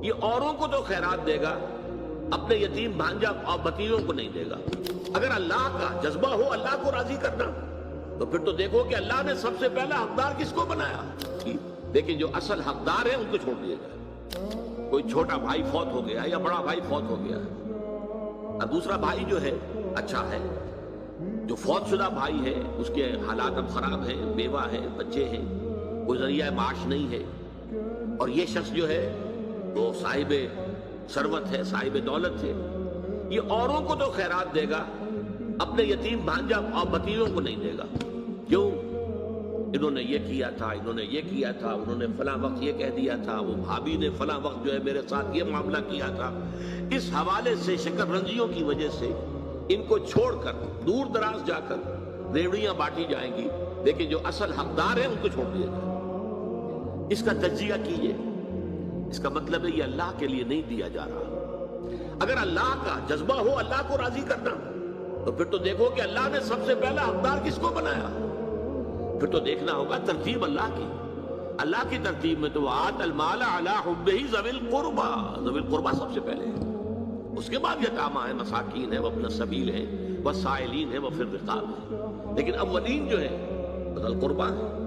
یہ اوروں کو تو خیرات دے گا، اپنے یتیم بھانجا اور بتیجوں کو نہیں دے گا۔ اگر اللہ کا جذبہ ہو اللہ کو راضی کرنا تو پھر تو دیکھو کہ اللہ نے سب سے پہلا حقدار کس کو بنایا، لیکن جو اصل حقدار ہے ان کو چھوڑ دیا جائے۔ کوئی چھوٹا بھائی فوت ہو گیا یا بڑا بھائی فوت ہو گیا، اور دوسرا بھائی جو ہے اچھا ہے، جو فوت شدہ بھائی ہے اس کے حالات اب خراب ہیں، بیوہ ہے، بچے ہیں، کوئی ذریعہ معاش نہیں ہے، اور یہ شخص جو ہے وہ صاحب ثروت ہے، صاحب دولت ہے، یہ اوروں کو تو خیرات دے گا، اپنے یتیم بھانجا اور بتیجوں کو نہیں دے گا۔ کیوں؟ انہوں نے یہ کیا تھا، انہوں نے یہ کیا تھا، انہوں نے فلاں وقت یہ کہہ دیا تھا، وہ بھابھی نے فلاں وقت جو ہے میرے ساتھ یہ معاملہ کیا تھا۔ اس حوالے سے شکر رنجیوں کی وجہ سے ان کو چھوڑ کر دور دراز جا کر ریوڑیاں بانٹی جائیں گی، لیکن جو اصل حقدار ہیں ان کو چھوڑ دیا جائے۔ اس کا تجزیہ کیجئے، اس کا مطلب ہے یہ اللہ کے لیے نہیں دیا جا رہا۔ اگر اللہ کا جذبہ ہو اللہ کو راضی کرنا تو پھر تو دیکھو کہ اللہ نے سب سے پہلا حقدار کس کو بنایا، پھر تو دیکھنا ہوگا ترتیب اللہ کی۔ اللہ کی ترتیب میں تو آت المال علی حبہ ذوی القربى، ذوی القربى سب سے پہلے ہے، اس کے بعد یتامى ہیں، مساکین ہیں، وابن السبیل ہیں، والسائلین ہیں، وفی الرقاب ہیں، لیکن اولین جو ہے ذوی القربى ہے۔